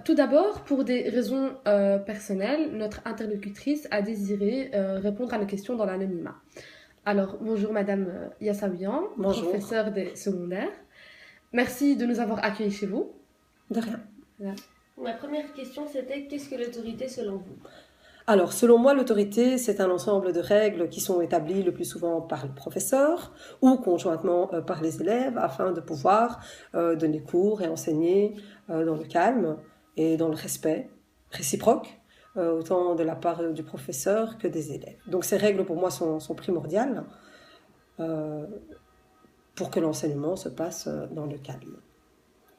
Tout d'abord, pour des raisons personnelles, notre interlocutrice a désiré répondre à nos questions dans l'anonymat. Alors, bonjour Madame Yassawian, Bonjour, professeure des secondaires. Merci de nous avoir accueillis chez vous. de rien. Voilà. Ma première question, c'était qu'est-ce que l'autorité selon vous? Alors, selon moi, l'autorité, c'est un ensemble de règles qui sont établies le plus souvent par le professeur ou conjointement par les élèves afin de pouvoir donner cours et enseigner dans le calme et dans le respect réciproque, autant de la part du professeur que des élèves. Donc, ces règles, pour moi, sont primordiales euh, pour que l'enseignement se passe dans le calme.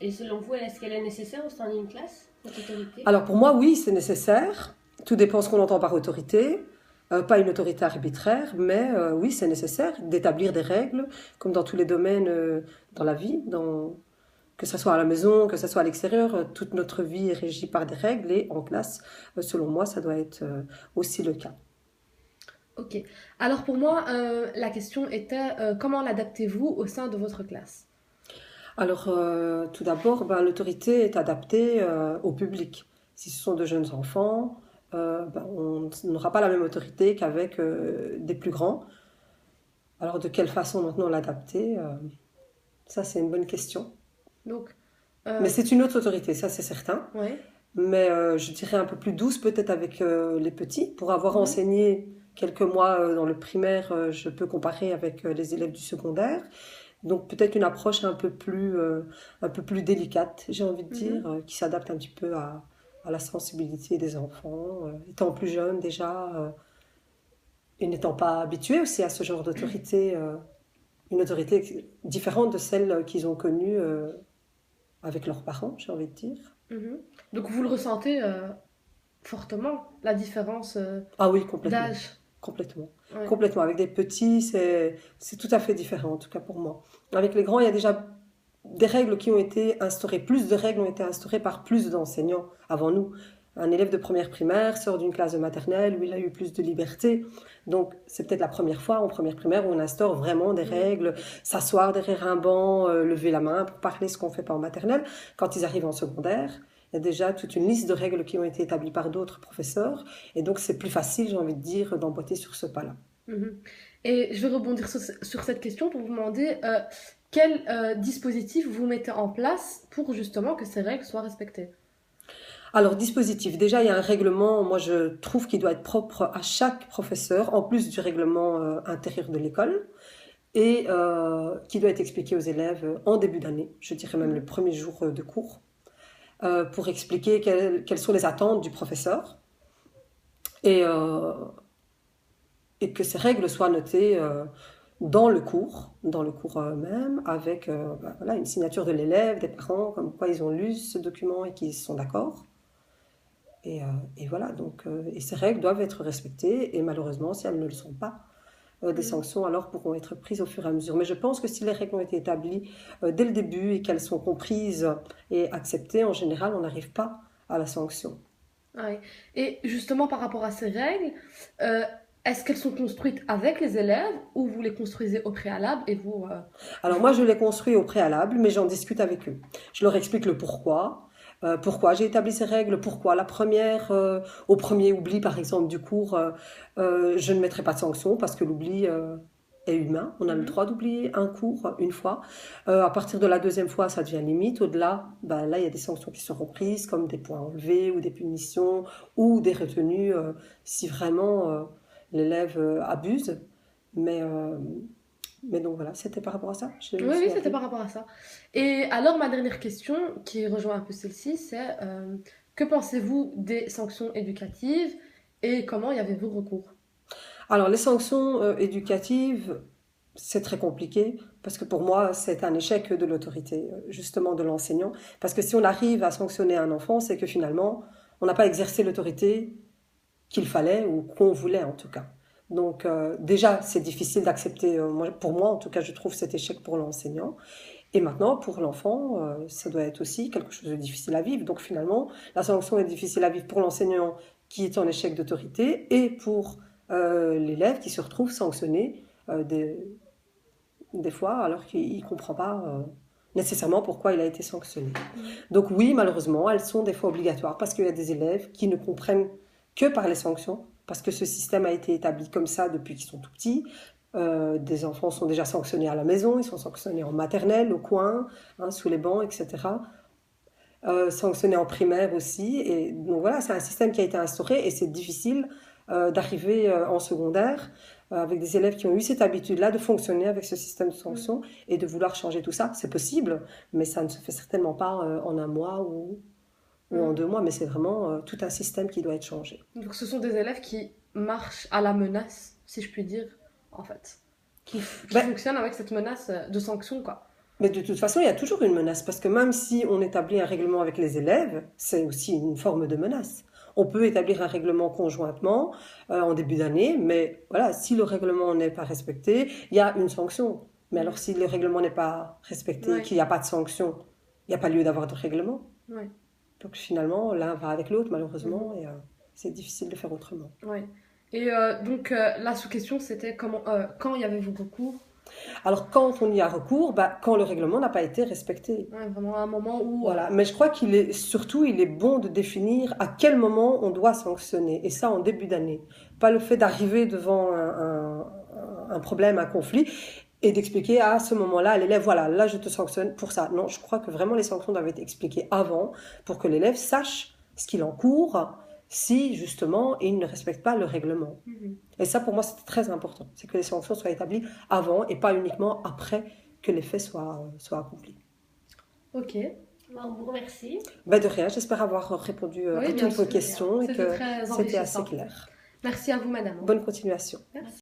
Et selon vous, est-ce qu'elle est nécessaire au sein d'une classe, cette autorité? Alors pour moi, oui, c'est nécessaire. Tout dépend ce qu'on entend par autorité. Pas une autorité arbitraire, mais oui, c'est nécessaire d'établir des règles, comme dans tous les domaines dans la vie, que ce soit à la maison, que ce soit à l'extérieur, toute notre vie est régie par des règles et en classe, selon moi, ça doit être aussi le cas. Ok. Alors pour moi, la question était comment l'adaptez-vous au sein de votre classe? Alors, tout d'abord, ben, l'autorité est adaptée au public. Si ce sont de jeunes enfants, ben, on n'aura pas la même autorité qu'avec des plus grands. Alors, de quelle façon maintenant l'adapter ça, c'est une bonne question. Donc, Mais c'est une autre autorité, ça, c'est certain. ouais. Mais je dirais un peu plus douce peut-être avec les petits. Pour avoir Mhm. enseigné quelques mois dans le primaire, je peux comparer avec les élèves du secondaire. Donc peut-être une approche un peu plus délicate, j'ai envie de Mhm. dire, qui s'adapte un petit peu à la sensibilité des enfants, étant plus jeunes déjà, et n'étant pas habitués aussi à ce genre d'autorité, une autorité différente de celle qu'ils ont connue avec leurs parents, j'ai envie de dire. Mhm. Donc vous le ressentez fortement, la différence Ah oui, complètement. d'âge. Complètement. Ouais. Complètement. Avec des petits, c'est tout à fait différent, en tout cas pour moi. Avec les grands, il y a déjà des règles qui ont été instaurées. Plus de règles ont été instaurées par plus d'enseignants avant nous. Un élève de première primaire sort d'une classe de maternelle où il a eu plus de liberté. Donc, c'est peut-être la première fois en première primaire où on instaure vraiment des Mhm. règles, s'asseoir derrière un banc, lever la main pour parler, ce qu'on ne fait pas en maternelle. Quand ils arrivent en secondaire, il y a déjà toute une liste de règles qui ont été établies par d'autres professeurs. Et donc, c'est plus facile, j'ai envie de dire, d'emboîter sur ce pas-là. Mhm. Et je vais rebondir sur cette question pour vous demander quel dispositif vous mettez en place pour justement que ces règles soient respectées. Alors, dispositif, déjà, il y a un règlement, moi je trouve qu'il doit être propre à chaque professeur, en plus du règlement intérieur de l'école, et qui doit être expliqué aux élèves en début d'année, je dirais même le Mhm. premier jour de cours, pour expliquer quelles sont les attentes du professeur, et, euh, et que ces règles soient notées dans le cours même, avec bah, voilà, une signature de l'élève, des parents, comme quoi ils ont lu ce document et qu'ils sont d'accord. Et voilà, donc, et ces règles doivent être respectées, et malheureusement, si elles ne le sont pas, des Mhm. sanctions alors pourront être prises au fur et à mesure. Mais je pense que si les règles ont été établies dès le début et qu'elles sont comprises et acceptées, en général, on n'arrive pas à la sanction. Ouais. Et justement par rapport à ces règles, euh, est-ce qu'elles sont construites avec les élèves ou vous les construisez au préalable et Alors moi, vous... je les construis au préalable, mais j'en discute avec eux. Je leur explique le pourquoi j'ai établi ces règles, pourquoi la première, au premier oubli par exemple du cours, je ne mettrai pas de sanction parce que l'oubli est humain. On a le Mhm. droit d'oublier un cours une fois. À partir de la deuxième fois, ça devient limite. Au-delà, ben, là, il y a des sanctions qui seront prises, comme des points enlevés ou des punitions ou des retenues si vraiment l'élève abuse. Mais, euh, mais donc voilà, c'était par rapport à ça. Je me Oui, oui, souviens c'était plus. par rapport à ça. Et alors ma dernière question, qui rejoint un peu celle-ci, c'est que pensez-vous des sanctions éducatives et comment y avez-vous recours? Alors, les sanctions éducatives, c'est très compliqué parce que pour moi, c'est un échec de l'autorité, justement de l'enseignant. Parce que si on arrive à sanctionner un enfant, c'est que finalement, on n'a pas exercé l'autorité qu'il fallait ou qu'on voulait en tout cas. Donc déjà, c'est difficile d'accepter, pour moi en tout cas, je trouve cet échec pour l'enseignant. Et maintenant, pour l'enfant, ça doit être aussi quelque chose de difficile à vivre. Donc finalement, la sanction est difficile à vivre pour l'enseignant qui est en échec d'autorité et pour l'élève qui se retrouve sanctionné des fois alors qu'il ne comprend pas nécessairement pourquoi il a été sanctionné. Donc oui, malheureusement, elles sont des fois obligatoires parce qu'il y a des élèves qui ne comprennent que par les sanctions, parce que ce système a été établi comme ça depuis qu'ils sont tout petits. Des enfants sont déjà sanctionnés à la maison, ils sont sanctionnés en maternelle, au coin, sous les bancs, etc. Sanctionnés en primaire aussi. Et donc voilà, c'est un système qui a été instauré et c'est difficile d'arriver en secondaire avec des élèves qui ont eu cette habitude-là de fonctionner avec ce système de sanctions et de vouloir changer tout ça. C'est possible, mais ça ne se fait certainement pas en un mois ou en 2 mois, mais c'est vraiment tout un système qui doit être changé. Donc ce sont des élèves qui marchent à la menace, si je puis dire, en fait. Qui fonctionnent avec cette menace de sanction, quoi. Mais de toute façon, il y a toujours une menace, parce que même si on établit un règlement avec les élèves, c'est aussi une forme de menace. On peut établir un règlement conjointement en début d'année, mais voilà, si le règlement n'est pas respecté, il y a une sanction. Mais alors si le règlement n'est pas respecté, qu'il n'y a pas de sanction, il n'y a pas lieu d'avoir de règlement. Ouais. Donc finalement, l'un va avec l'autre, malheureusement, et c'est difficile de faire autrement. Ouais. Et donc la sous-question, c'était quand y avez-vous recours? Alors quand on y a recours, quand le règlement n'a pas été respecté. Ouais, vraiment un moment où... Voilà. Mais je crois il est bon de définir à quel moment on doit sanctionner, et ça en début d'année. Pas le fait d'arriver devant un problème, un conflit, et d'expliquer à ce moment-là à l'élève, voilà, là je te sanctionne pour ça. Non, je crois que vraiment les sanctions doivent être expliquées avant, pour que l'élève sache ce qu'il encourt, si justement il ne respecte pas le règlement. Et ça pour moi c'est très important, c'est que les sanctions soient établies avant et pas uniquement après que les faits soient accomplis. Ok. On vous remercie. De rien, j'espère avoir répondu à toutes vos questions et que c'était assez clair. Merci à vous, madame. Bonne continuation. Merci.